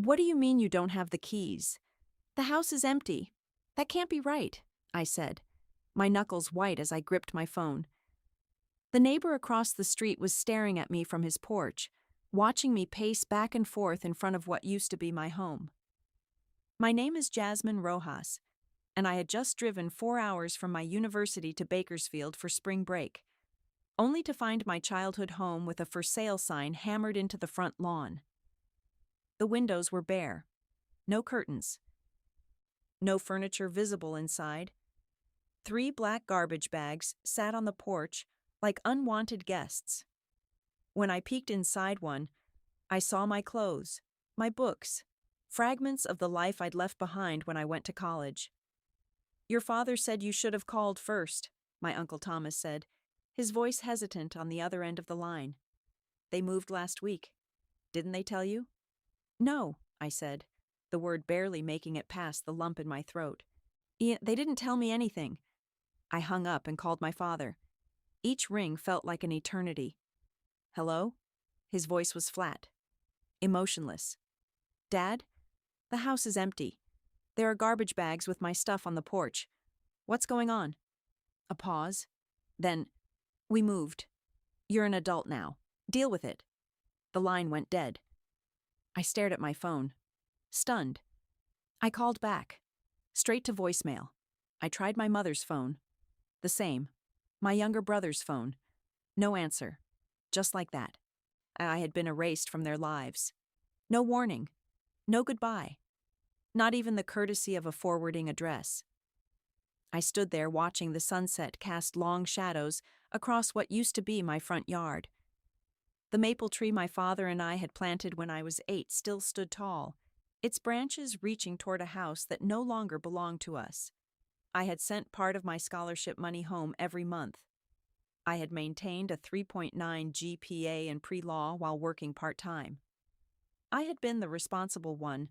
What do you mean you don't have the keys? The house is empty. That can't be right, I said, my knuckles white as I gripped my phone. The neighbor across the street was staring at me from his porch, watching me pace back and forth in front of what used to be my home. My name is Jasmine Rojas, and I had just driven 4 hours from my university to Bakersfield for spring break, only to find my childhood home with a for sale sign hammered into the front lawn. The windows were bare. No curtains. No furniture visible inside. 3 black garbage bags sat on the porch like unwanted guests. When I peeked inside one, I saw my clothes, my books, fragments of the life I'd left behind when I went to college. "Your father said you should have called first," my Uncle Thomas said, his voice hesitant on the other end of the line. "They moved last week. Didn't they tell you?" "No," I said, the word barely making it past the lump in my throat. "They didn't tell me anything." I hung up and called my father. Each ring felt like an eternity. "Hello?" His voice was flat, emotionless. "Dad? The house is empty. There are garbage bags with my stuff on the porch. What's going on?" A pause. Then, "We moved. You're an adult now. Deal with it." The line went dead. I stared at my phone, stunned. I called back, straight to voicemail. I tried my mother's phone. The same. My younger brother's phone. No answer. Just like that. I had been erased from their lives. No warning. No goodbye. Not even the courtesy of a forwarding address. I stood there watching the sunset cast long shadows across what used to be my front yard. The maple tree my father and I had planted when I was 8 still stood tall, its branches reaching toward a house that no longer belonged to us. I had sent part of my scholarship money home every month. I had maintained a 3.9 GPA in pre-law while working part-time. I had been the responsible one,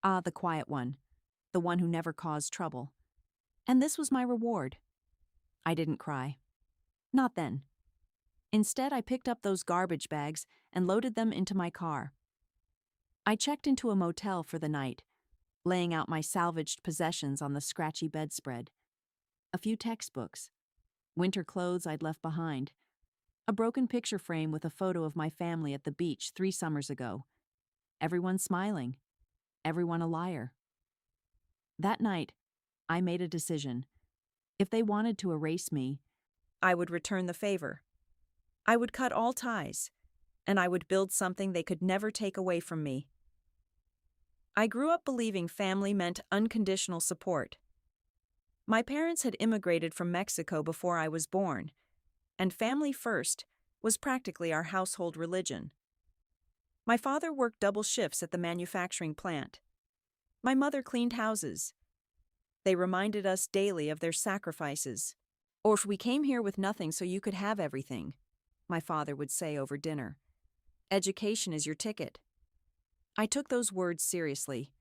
the quiet one, the one who never caused trouble. And this was my reward. I didn't cry. Not then. Instead, I picked up those garbage bags and loaded them into my car. I checked into a motel for the night, laying out my salvaged possessions on the scratchy bedspread. A few textbooks, winter clothes I'd left behind, a broken picture frame with a photo of my family at the beach 3 summers ago. Everyone smiling, everyone a liar. That night, I made a decision. If they wanted to erase me, I would return the favor. I would cut all ties, and I would build something they could never take away from me. I grew up believing family meant unconditional support. My parents had immigrated from Mexico before I was born, and family first was practically our household religion. My father worked double shifts at the manufacturing plant. My mother cleaned houses. They reminded us daily of their sacrifices. "Or if we came here with nothing so you could have everything," my father would say over dinner. "Education is your ticket." I took those words seriously.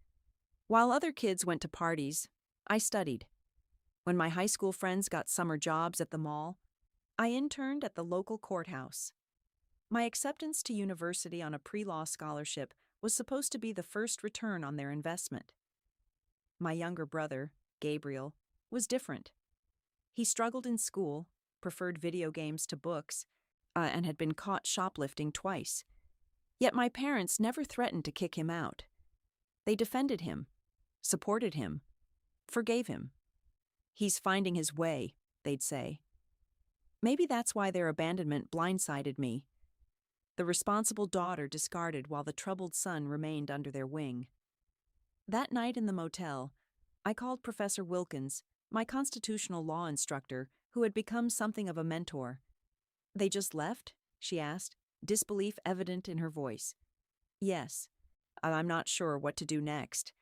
While other kids went to parties, I studied. When my high school friends got summer jobs at the mall, I interned at the local courthouse. My acceptance to university on a pre-law scholarship was supposed to be the first return on their investment. My younger brother, Gabriel, was different. He struggled in school, preferred video games to books, and had been caught shoplifting twice. Yet my parents never threatened to kick him out. They defended him, supported him, forgave him. "He's finding his way," they'd say. Maybe that's why their abandonment blindsided me. The responsible daughter discarded while the troubled son remained under their wing. That night in the motel, I called Professor Wilkins, my constitutional law instructor, who had become something of a mentor. "They just left?" she asked, disbelief evident in her voice. "Yes. I'm not sure what to do next.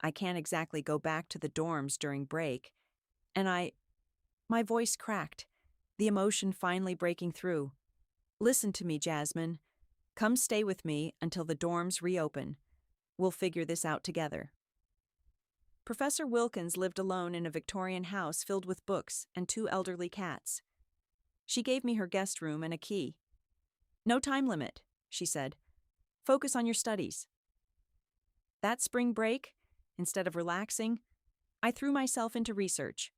I can't exactly go back to the dorms during break. And My voice cracked, the emotion finally breaking through. "Listen to me, Jasmine. Come stay with me until the dorms reopen. We'll figure this out together." Professor Wilkins lived alone in a Victorian house filled with books and 2 elderly cats. She gave me her guest room and a key. "No time limit," she said. "Focus on your studies." That spring break, instead of relaxing, I threw myself into research.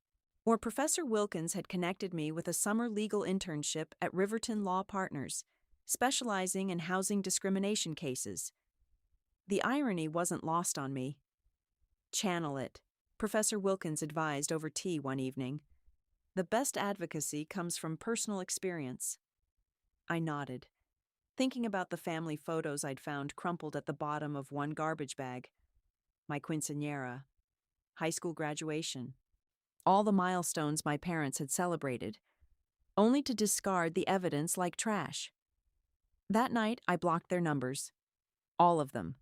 Or Professor Wilkins had connected me with a summer legal internship at Riverton Law Partners, specializing in housing discrimination cases. The irony wasn't lost on me. Channel it, Professor Wilkins advised over tea one evening. The best advocacy comes from personal experience. I nodded, thinking about the family photos I'd found crumpled at the bottom of one garbage bag. My quinceañera, high school graduation, all the milestones my parents had celebrated, only to discard the evidence like trash. That night, I blocked their numbers. All of them.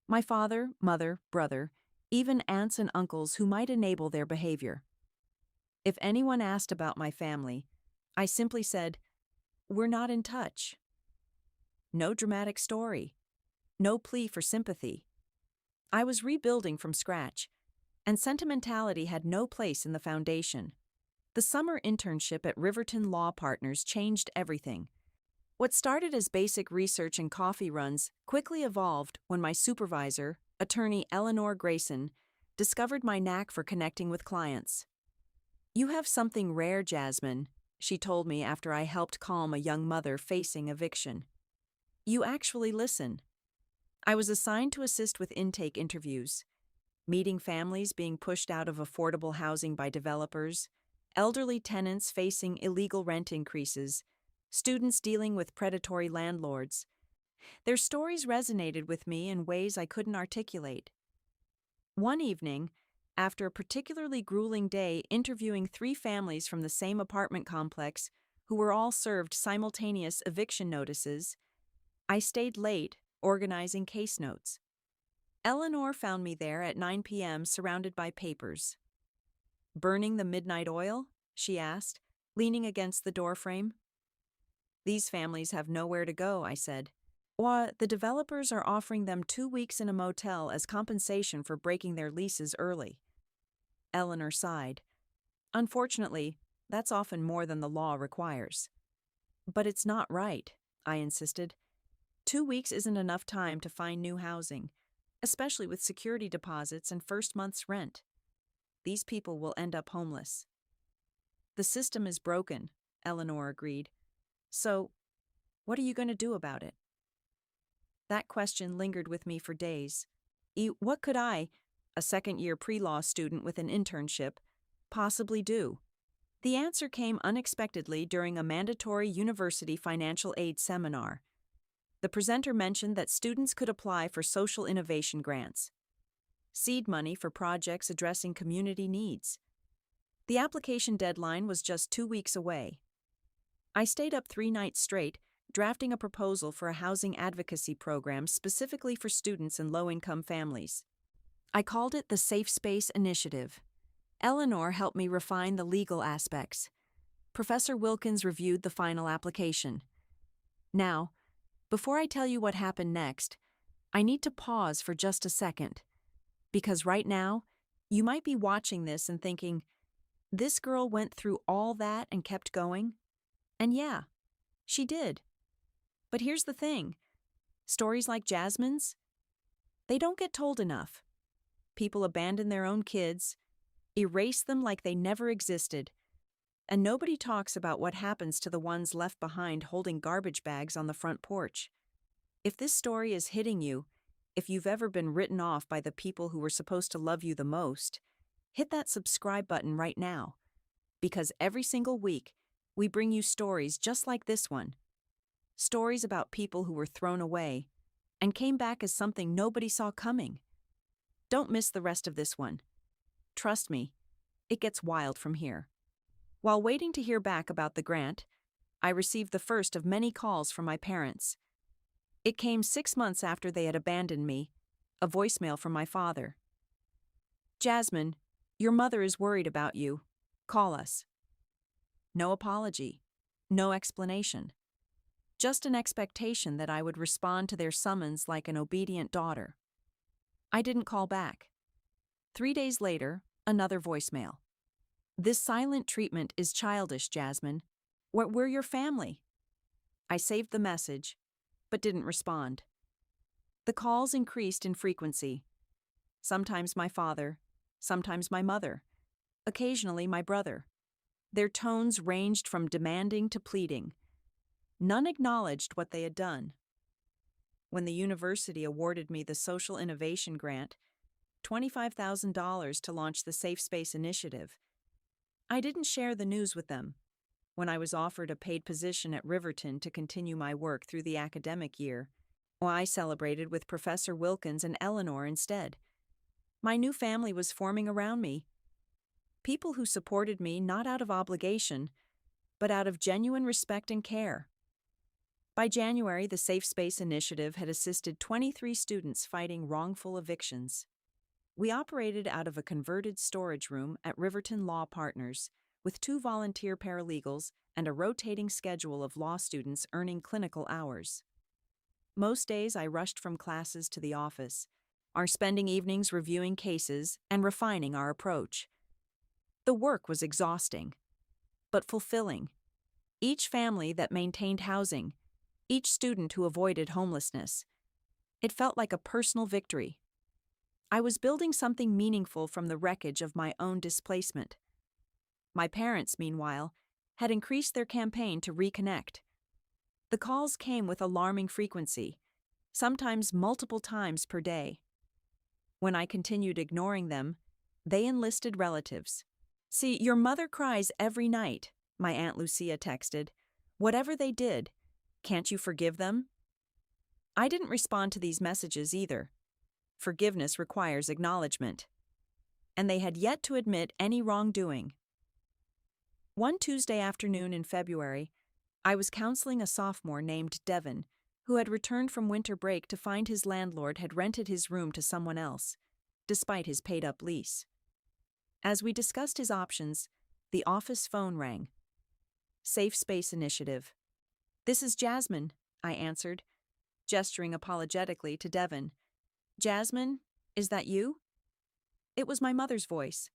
My father, mother, brother, even aunts and uncles who might enable their behavior. If anyone asked about my family, I simply said, "We're not in touch." No dramatic story. No plea for sympathy. I was rebuilding from scratch, and sentimentality had no place in the foundation. The summer internship at Riverton Law Partners changed everything. What started as basic research and coffee runs quickly evolved when my supervisor, attorney Eleanor Grayson, discovered my knack for connecting with clients. "You have something rare, Jasmine," she told me after I helped calm a young mother facing eviction. "You actually listen." I was assigned to assist with intake interviews, meeting families being pushed out of affordable housing by developers, elderly tenants facing illegal rent increases, students dealing with predatory landlords. Their stories resonated with me in ways I couldn't articulate. One evening, after a particularly grueling day interviewing 3 families from the same apartment complex who were all served simultaneous eviction notices, I stayed late organizing case notes. Eleanor found me there at 9 p.m. surrounded by papers. "Burning the midnight oil?" she asked, leaning against the doorframe. "These families have nowhere to go," I said. "Or the developers are offering them 2 weeks in a motel as compensation for breaking their leases early." Eleanor sighed. "Unfortunately, that's often more than the law requires." "But it's not right," I insisted. 2 weeks isn't enough time to find new housing, especially with security deposits and first month's rent. These people will end up homeless." "The system is broken," Eleanor agreed. "So, what are you going to do about it?" That question lingered with me for days. What could I, a second-year pre-law student with an internship, possibly do? The answer came unexpectedly during a mandatory university financial aid seminar. The presenter mentioned that students could apply for social innovation grants, seed money for projects addressing community needs. The application deadline was just 2 weeks away. I stayed up 3 nights straight, drafting a proposal for a housing advocacy program specifically for students and low-income families. I called it the Safe Space Initiative. Eleanor helped me refine the legal aspects. Professor Wilkins reviewed the final application. Now, before I tell you what happened next, I need to pause for just a second. Because right now, you might be watching this and thinking, "This girl went through all that and kept going?" And yeah, she did. But here's the thing. Stories like Jasmine's, they don't get told enough. People abandon their own kids, erase them like they never existed, and nobody talks about what happens to the ones left behind holding garbage bags on the front porch. If this story is hitting you, if you've ever been written off by the people who were supposed to love you the most, hit that subscribe button right now. Because every single week, we bring you stories just like this one. Stories about people who were thrown away and came back as something nobody saw coming. Don't miss the rest of this one. Trust me, it gets wild from here. While waiting to hear back about the grant, I received the first of many calls from my parents. It came 6 months after they had abandoned me, a voicemail from my father. "Jasmine, your mother is worried about you. Call us." No apology, no explanation. Just an expectation that I would respond to their summons like an obedient daughter. I didn't call back. 3 days later, another voicemail. "This silent treatment is childish, Jasmine. We're your family." I saved the message, but didn't respond. The calls increased in frequency. Sometimes my father, sometimes my mother, occasionally my brother. Their tones ranged from demanding to pleading. None acknowledged what they had done. When the university awarded me the Social Innovation Grant, $25,000 to launch the Safe Space Initiative, I didn't share the news with them. When I was offered a paid position at Riverton to continue my work through the academic year, I celebrated with Professor Wilkins and Eleanor instead. My new family was forming around me. People who supported me not out of obligation, but out of genuine respect and care. By January, the Safe Space Initiative had assisted 23 students fighting wrongful evictions. We operated out of a converted storage room at Riverton Law Partners, with 2 volunteer paralegals and a rotating schedule of law students earning clinical hours. Most days I rushed from classes to the office, spending evenings reviewing cases and refining our approach. The work was exhausting, but fulfilling. Each family that maintained housing, each student who avoided homelessness, it felt like a personal victory. I was building something meaningful from the wreckage of my own displacement. My parents, meanwhile, had increased their campaign to reconnect. The calls came with alarming frequency, sometimes multiple times per day. When I continued ignoring them, they enlisted relatives. "See, your mother cries every night," my Aunt Lucia texted. "Whatever they did, can't you forgive them?" I didn't respond to these messages either. Forgiveness requires acknowledgement. And they had yet to admit any wrongdoing. One Tuesday afternoon in February, I was counseling a sophomore named Devin, who had returned from winter break to find his landlord had rented his room to someone else, despite his paid-up lease. As we discussed his options, the office phone rang. Safe Space Initiative. "This is Jasmine," I answered, gesturing apologetically to Devin. "Jasmine, is that you?" It was my mother's voice.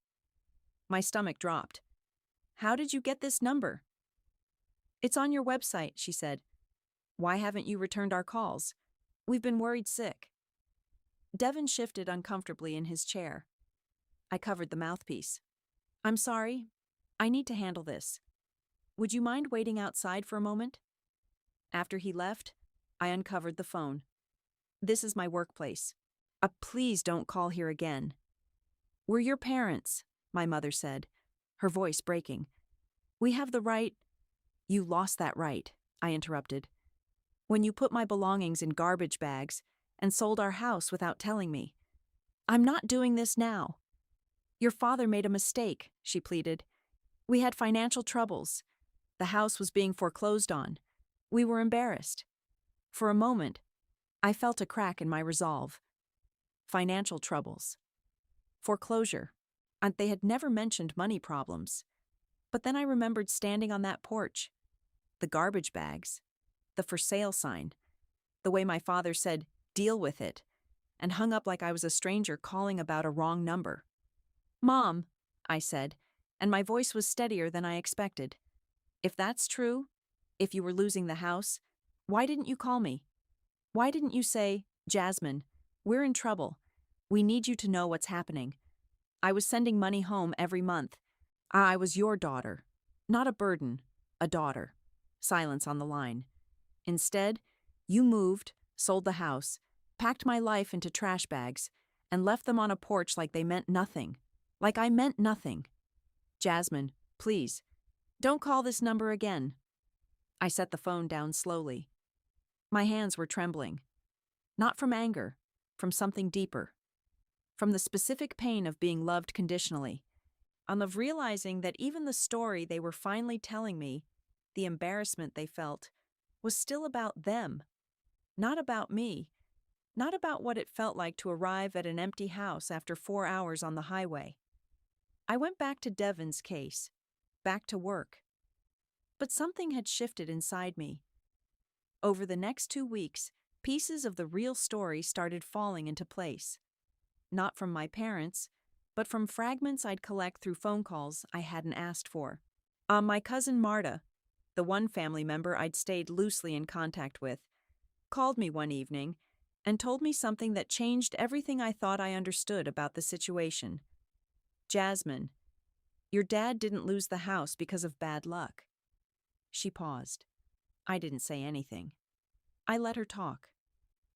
My stomach dropped. "How did you get this number?" "It's on your website," she said. "Why haven't you returned our calls? We've been worried sick." Devin shifted uncomfortably in his chair. I covered the mouthpiece. "I'm sorry. I need to handle this. Would you mind waiting outside for a moment?" After he left, I uncovered the phone. "This is my workplace. Please don't call here again." "We're your parents," my mother said, her voice breaking. "We have the right—" "You lost that right," I interrupted, "when you put my belongings in garbage bags and sold our house without telling me. I'm not doing this now." "Your father made a mistake," she pleaded. "We had financial troubles. The house was being foreclosed on. We were embarrassed." For a moment, I felt a crack in my resolve. Financial troubles. Foreclosure. And they had never mentioned money problems. But then I remembered standing on that porch. The garbage bags. The for sale sign. The way my father said, "Deal with it," and hung up like I was a stranger calling about a wrong number. "Mom," I said, and my voice was steadier than I expected. "If that's true, if you were losing the house, why didn't you call me? Why didn't you say, 'Jasmine, we're in trouble. We need you to know what's happening. I was sending money home every month. I was your daughter. Not a burden, a daughter." Silence on the line. Instead, you moved, sold the house, packed my life into trash bags, and left them on a porch like they meant nothing. Like I meant nothing. "Jasmine, please, don't call this number again." I set the phone down slowly. My hands were trembling. Not from anger, from something deeper. From the specific pain of being loved conditionally. Of realizing that even the story they were finally telling me, the embarrassment they felt, was still about them. Not about me. Not about what it felt like to arrive at an empty house after 4 hours on the highway. I went back to Devin's case. Back to work. But something had shifted inside me. Over the next 2 weeks, pieces of the real story started falling into place. Not from my parents, but from fragments I'd collect through phone calls I hadn't asked for. My cousin Marta, the one family member I'd stayed loosely in contact with, called me one evening and told me something that changed everything I thought I understood about the situation. Jasmine, your dad didn't lose the house because of bad luck. She paused. I didn't say anything. I let her talk.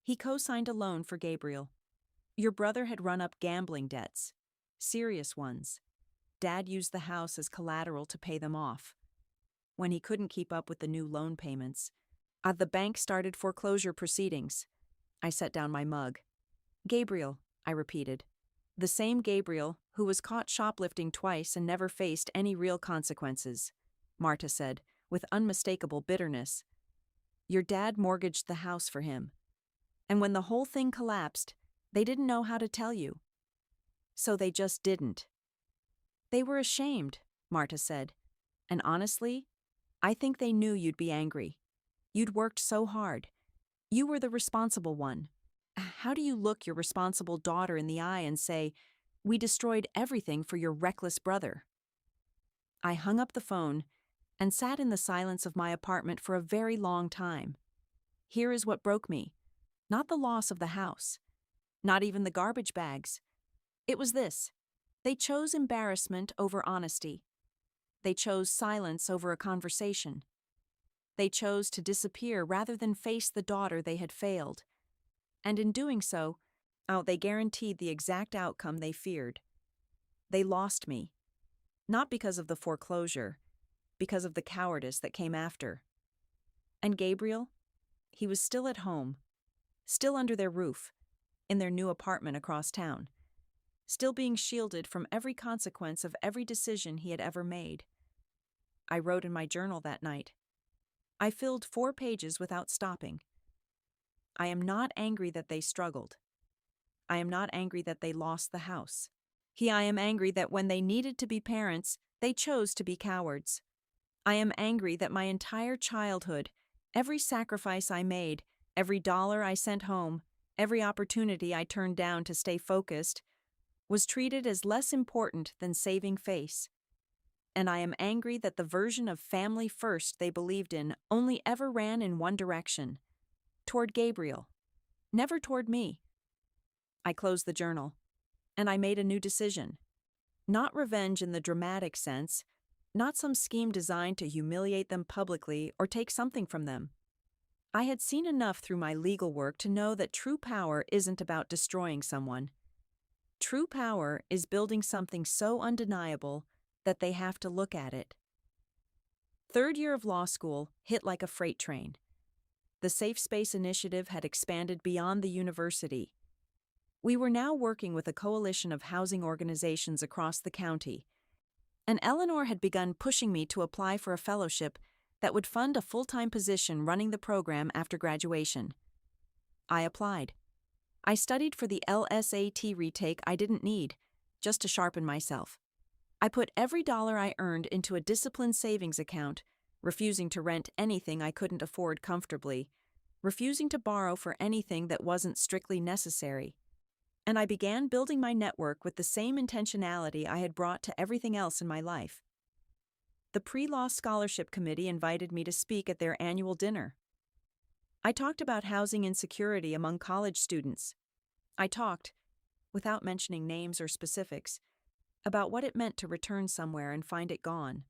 He co-signed a loan for Gabriel. Your brother had run up gambling debts. Serious ones. Dad used the house as collateral to pay them off. When he couldn't keep up with the new loan payments, the bank started foreclosure proceedings. I set down my mug. Gabriel, I repeated. The same Gabriel who was caught shoplifting twice and never faced any real consequences, Marta said, with unmistakable bitterness. Your dad mortgaged the house for him. And when the whole thing collapsed, they didn't know how to tell you. So they just didn't. They were ashamed, Marta said. And honestly, I think they knew you'd be angry. You'd worked so hard. You were the responsible one. How do you look your responsible daughter in the eye and say, "We destroyed everything for your reckless brother"? I hung up the phone and sat in the silence of my apartment for a very long time. Here is what broke me. Not the loss of the house. Not even the garbage bags. It was this. They chose embarrassment over honesty. They chose silence over a conversation. They chose to disappear rather than face the daughter they had failed. And in doing so, they guaranteed the exact outcome they feared. They lost me. Not because of the foreclosure, because of the cowardice that came after. And Gabriel? He was still at home, still under their roof, in their new apartment across town, still being shielded from every consequence of every decision he had ever made. I wrote in my journal that night. I filled 4 pages without stopping. I am not angry that they struggled. I am not angry that they lost the house. I am angry that when they needed to be parents, they chose to be cowards. I am angry that my entire childhood, every sacrifice I made, every dollar I sent home, every opportunity I turned down to stay focused, was treated as less important than saving face. And I am angry that the version of family first they believed in only ever ran in one direction, toward Gabriel, never toward me. I closed the journal, and I made a new decision. Not revenge in the dramatic sense, not some scheme designed to humiliate them publicly or take something from them. I had seen enough through my legal work to know that true power isn't about destroying someone. True power is building something so undeniable that they have to look at it. 3rd year of law school hit like a freight train. The Safe Space Initiative had expanded beyond the university. We were now working with a coalition of housing organizations across the county, and Eleanor had begun pushing me to apply for a fellowship that would fund a full-time position running the program after graduation. I applied. I studied for the LSAT retake I didn't need, just to sharpen myself. I put every dollar I earned into a disciplined savings account, refusing to rent anything I couldn't afford comfortably, refusing to borrow for anything that wasn't strictly necessary. And I began building my network with the same intentionality I had brought to everything else in my life. The pre-law scholarship committee invited me to speak at their annual dinner. I talked about housing insecurity among college students. I talked, without mentioning names or specifics, about what it meant to return somewhere and find it gone.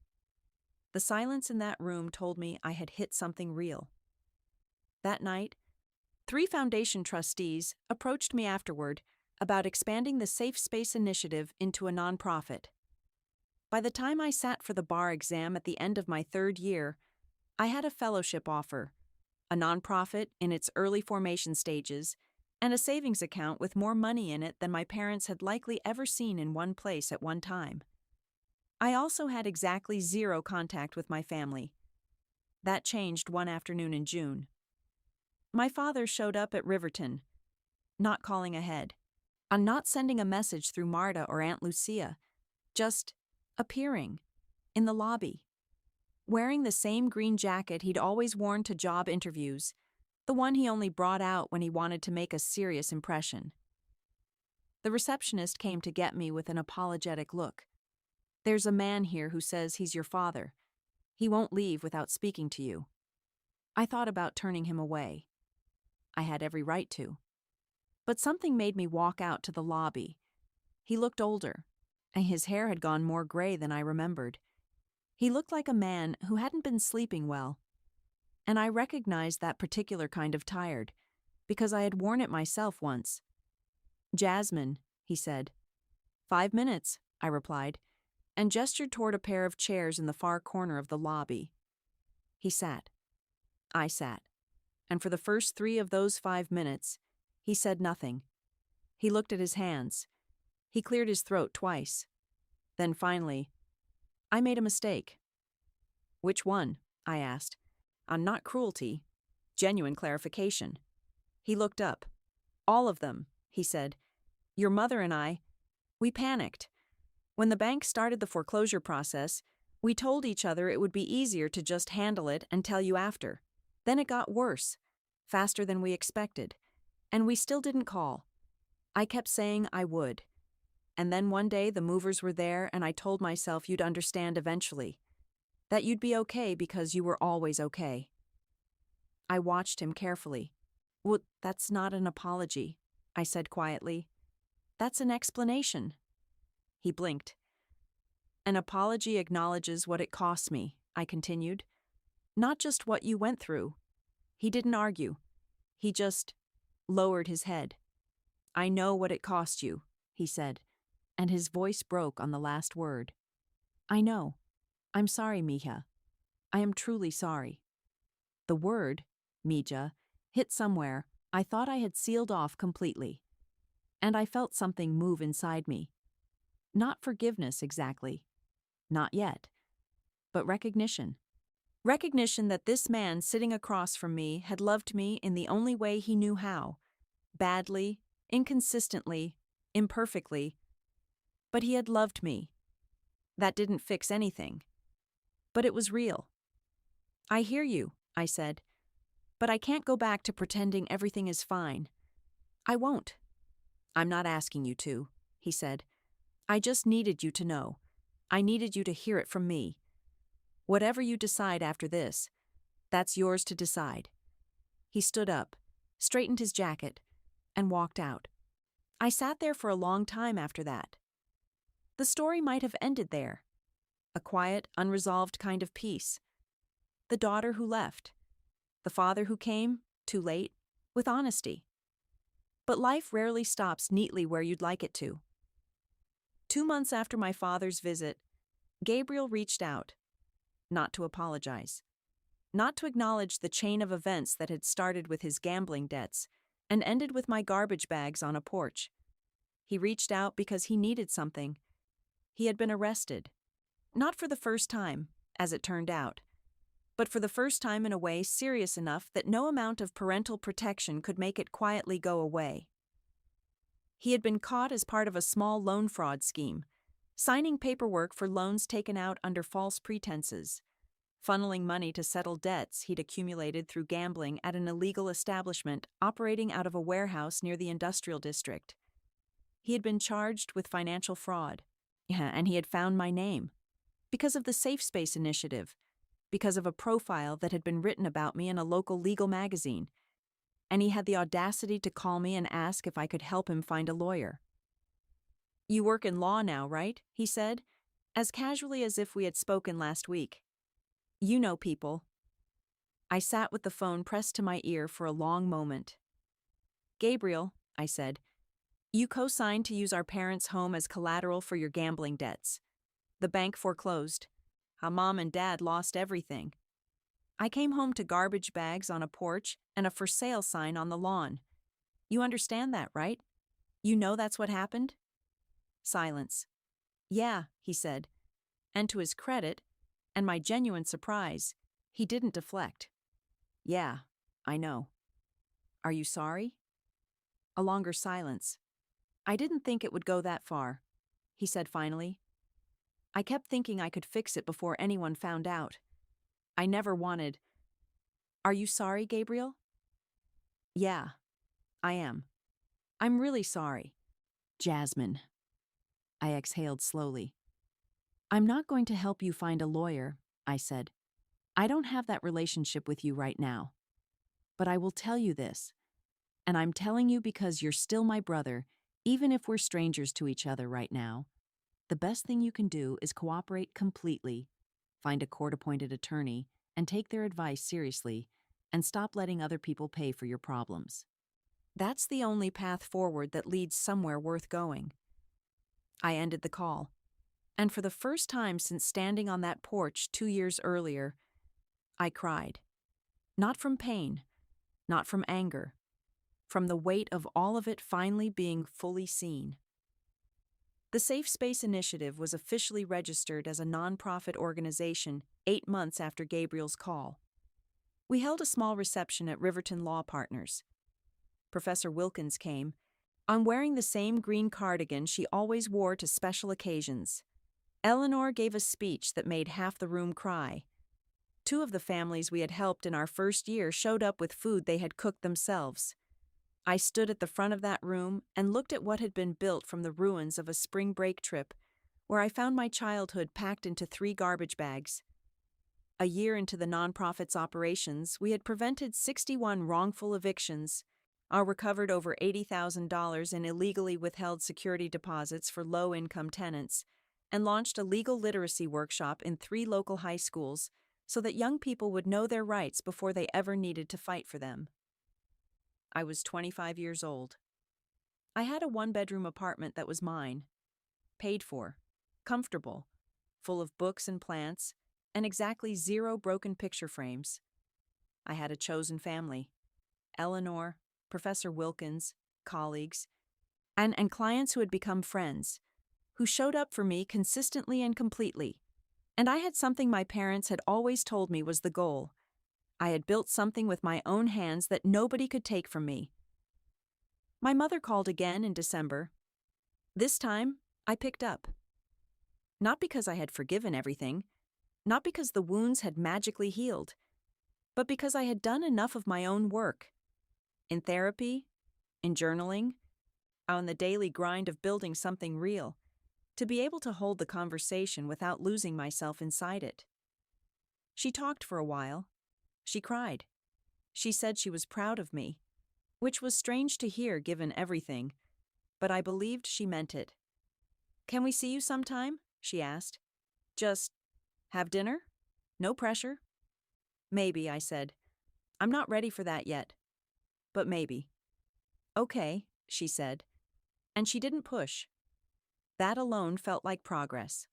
The silence in that room told me I had hit something real. That night, 3 foundation trustees approached me afterward about expanding the Safe Space Initiative into a nonprofit. By the time I sat for the bar exam at the end of my 3rd year, I had a fellowship offer, a nonprofit in its early formation stages, and a savings account with more money in it than my parents had likely ever seen in one place at one time. I also had exactly 0 contact with my family. That changed one afternoon in June. My father showed up at Riverton, not calling ahead, and not sending a message through Marta or Aunt Lucia, just appearing in the lobby, wearing the same green jacket he'd always worn to job interviews, the one he only brought out when he wanted to make a serious impression. The receptionist came to get me with an apologetic look. "There's a man here who says he's your father. He won't leave without speaking to you." I thought about turning him away. I had every right to. But something made me walk out to the lobby. He looked older, and his hair had gone more gray than I remembered. He looked like a man who hadn't been sleeping well. And I recognized that particular kind of tired, because I had worn it myself once. "Jasmine," he said. "5 minutes," I replied, and gestured toward a pair of chairs in the far corner of the lobby. He sat. I sat. And for the first 3 of those 5 minutes, he said nothing. He looked at his hands. He cleared his throat twice. Then finally, "I made a mistake." "Which one?" I asked. "On not cruelty. Genuine clarification." He looked up. "All of them," he said. "Your mother and I, we panicked. When the bank started the foreclosure process, we told each other it would be easier to just handle it and tell you after. Then it got worse, faster than we expected, and we still didn't call. I kept saying I would. And then one day the movers were there and I told myself you'd understand eventually. That you'd be okay because you were always okay." I watched him carefully. "Well, that's not an apology," I said quietly. "That's an explanation." He blinked. "An apology acknowledges what it costs me," I continued. "Not just what you went through." He didn't argue. He just lowered his head. "I know what it cost you," he said, and his voice broke on the last word. "I know. I'm sorry, Mija. I am truly sorry." The word, Mija, hit somewhere I thought I had sealed off completely. And I felt something move inside me. Not forgiveness exactly. Not yet. But recognition. Recognition that this man sitting across from me had loved me in the only way he knew how. Badly, inconsistently, imperfectly. But he had loved me. That didn't fix anything. But it was real. "I hear you," I said. "But I can't go back to pretending everything is fine. I won't." "I'm not asking you to," he said. "I just needed you to know. I needed you to hear it from me. Whatever you decide after this, that's yours to decide." He stood up, straightened his jacket, and walked out. I sat there for a long time after that. The story might have ended there. A quiet, unresolved kind of peace. The daughter who left. The father who came, too late, with honesty. But life rarely stops neatly where you'd like it to. 2 months after my father's visit, Gabriel reached out. Not to apologize. Not to acknowledge the chain of events that had started with his gambling debts and ended with my garbage bags on a porch. He reached out because he needed something. He had been arrested. Not for the first time, as it turned out, but for the first time in a way serious enough that no amount of parental protection could make it quietly go away. He had been caught as part of a small loan fraud scheme, signing paperwork for loans taken out under false pretenses, funneling money to settle debts he'd accumulated through gambling at an illegal establishment operating out of a warehouse near the industrial district. He had been charged with financial fraud. And he had found my name. Because of the Safe Space Initiative. Because of a profile that had been written about me in a local legal magazine. And he had the audacity to call me and ask if I could help him find a lawyer. "You work in law now, right?" he said, as casually as if we had spoken last week. "You know people." I sat with the phone pressed to my ear for a long moment. "Gabriel," I said, "you co-signed to use our parents' home as collateral for your gambling debts. The bank foreclosed. How Mom and Dad lost everything. I came home to garbage bags on a porch and a for sale sign on the lawn. You understand that, right? You know that's what happened?" Silence. "Yeah," he said. And to his credit, and my genuine surprise, he didn't deflect. "Yeah, I know. Are you sorry?" A longer silence. "I didn't think it would go that far," he said finally. "I kept thinking I could fix it before anyone found out. I never wanted." "Are you sorry, Gabriel?" "Yeah, I am. I'm really sorry." "Jasmine." I exhaled slowly. "I'm not going to help you find a lawyer," I said. "I don't have that relationship with you right now. But I will tell you this, And I'm telling you because you're still my brother, even if we're strangers to each other right now. The best thing you can do is cooperate completely, find a court-appointed attorney, and take their advice seriously, and stop letting other people pay for your problems. That's the only path forward that leads somewhere worth going. I ended the call, and for the first time since standing on that porch 2 years earlier, I cried. Not from pain, not from anger, from the weight of all of it finally being fully seen. The Safe Space Initiative was officially registered as a nonprofit organization 8 months after Gabriel's call. We held a small reception at Riverton Law Partners. Professor Wilkins came. I'm wearing the same green cardigan she always wore to special occasions. Eleanor gave a speech that made half the room cry. 2 of the families we had helped in our first year showed up with food they had cooked themselves. I stood at the front of that room and looked at what had been built from the ruins of a spring break trip, where I found my childhood packed into 3 garbage bags. A year into the nonprofit's operations, we had prevented 61 wrongful evictions, recovered over $80,000 in illegally withheld security deposits for low-income tenants, and launched a legal literacy workshop in 3 local high schools so that young people would know their rights before they ever needed to fight for them. I was 25 years old. I had a 1-bedroom apartment that was mine, paid for, comfortable, full of books and plants, and exactly 0 broken picture frames. I had a chosen family: Eleanor, Professor Wilkins, colleagues, and clients who had become friends, who showed up for me consistently and completely. And I had something my parents had always told me was the goal. I had built something with my own hands that nobody could take from me. My mother called again in December. This time, I picked up. Not because I had forgiven everything, not because the wounds had magically healed, but because I had done enough of my own work. In therapy, in journaling, on the daily grind of building something real, to be able to hold the conversation without losing myself inside it. She talked for a while. She cried. She said she was proud of me, which was strange to hear given everything, but I believed she meant it. "Can we see you sometime?" she asked. "Just have dinner? No pressure." "Maybe," I said. "I'm not ready for that yet, but maybe." "Okay," she said, and she didn't push. That alone felt like progress.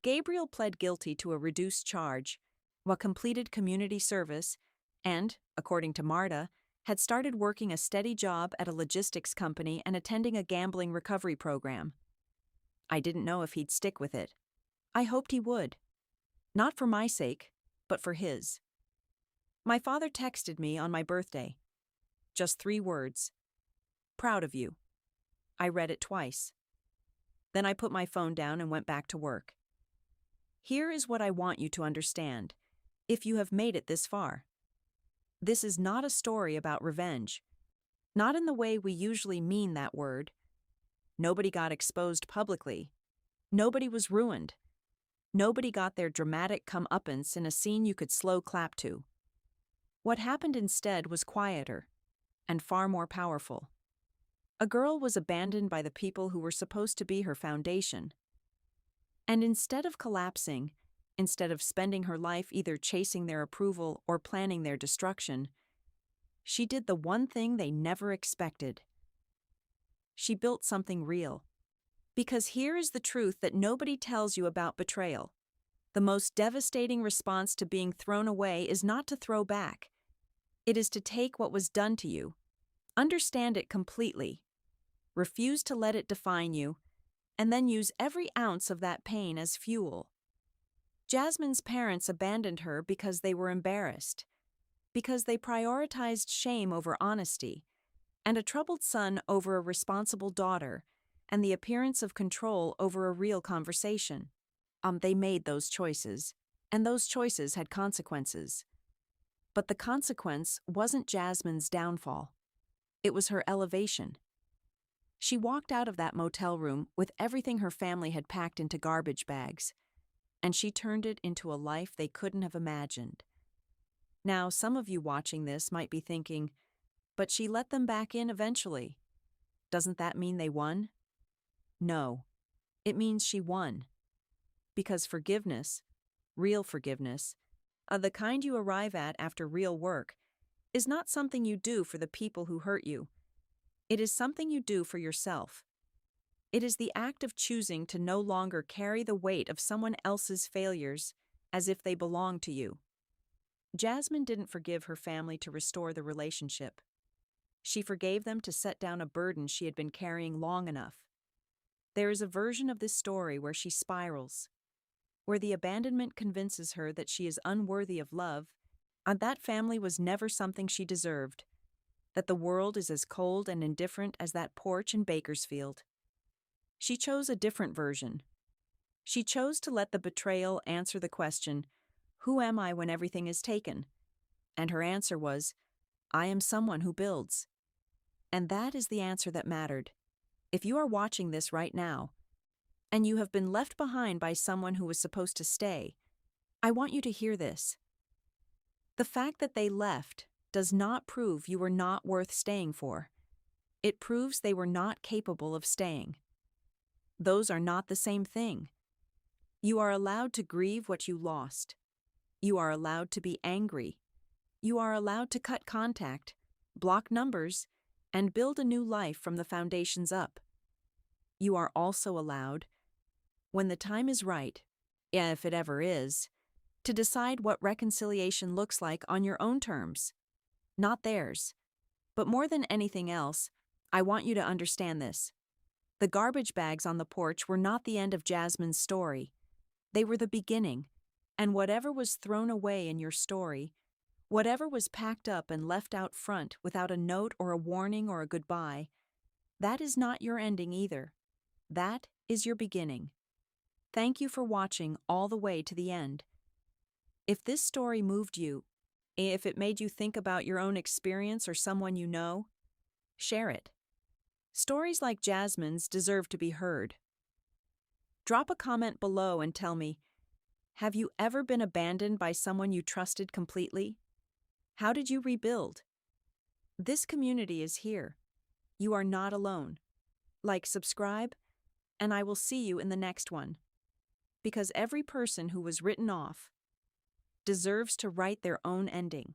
Gabriel pled guilty to a reduced charge, while completed community service, and, according to Marta, had started working a steady job at a logistics company and attending a gambling recovery program. I didn't know if he'd stick with it. I hoped he would. Not for my sake, but for his. My father texted me on my birthday. Just 3 words. "Proud of you." I read it twice. Then I put my phone down and went back to work. Here is what I want you to understand, if you have made it this far. This is not a story about revenge. Not in the way we usually mean that word. Nobody got exposed publicly. Nobody was ruined. Nobody got their dramatic comeuppance in a scene you could slow clap to. What happened instead was quieter and far more powerful. A girl was abandoned by the people who were supposed to be her foundation. And instead of collapsing, instead of spending her life either chasing their approval or planning their destruction, she did the one thing they never expected. She built something real. Because here is the truth that nobody tells you about betrayal. The most devastating response to being thrown away is not to throw back. It is to take what was done to you, understand it completely, refuse to let it define you, and then use every ounce of that pain as fuel. Jasmine's parents abandoned her because they were embarrassed, because they prioritized shame over honesty, and a troubled son over a responsible daughter, and the appearance of control over a real conversation. They made those choices, and those choices had consequences. But the consequence wasn't Jasmine's downfall. It was her elevation. She walked out of that motel room with everything her family had packed into garbage bags, and she turned it into a life they couldn't have imagined. Now, some of you watching this might be thinking, But she let them back in eventually. Doesn't that mean they won? No. It means she won. Because forgiveness, real forgiveness, the kind you arrive at after real work, is not something you do for the people who hurt you. It is something you do for yourself. It is the act of choosing to no longer carry the weight of someone else's failures as if they belong to you. Jasmine didn't forgive her family to restore the relationship. She forgave them to set down a burden she had been carrying long enough. There is a version of this story where she spirals, where the abandonment convinces her that she is unworthy of love, and that family was never something she deserved, that the world is as cold and indifferent as that porch in Bakersfield. She chose a different version. She chose to let the betrayal answer the question, "Who am I when everything is taken?" And her answer was, "I am someone who builds." And that is the answer that mattered. If you are watching this right now, and you have been left behind by someone who was supposed to stay, I want you to hear this. The fact that they left does not prove you were not worth staying for. It proves they were not capable of staying. Those are not the same thing. You are allowed to grieve what you lost. You are allowed to be angry. You are allowed to cut contact, block numbers, and build a new life from the foundations up. You are also allowed, when the time is right, if it ever is, to decide what reconciliation looks like on your own terms, not theirs. But more than anything else, I want you to understand this. The garbage bags on the porch were not the end of Jasmine's story. They were the beginning, and whatever was thrown away in your story, whatever was packed up and left out front without a note or a warning or a goodbye, that is not your ending either. That is your beginning. Thank you for watching all the way to the end. If this story moved you, if it made you think about your own experience or someone you know, share it. Stories like Jasmine's deserve to be heard. Drop a comment below and tell me, have you ever been abandoned by someone you trusted completely? How did you rebuild? This community is here. You are not alone. Like, subscribe, and I will see you in the next one. Because every person who was written off deserves to write their own ending.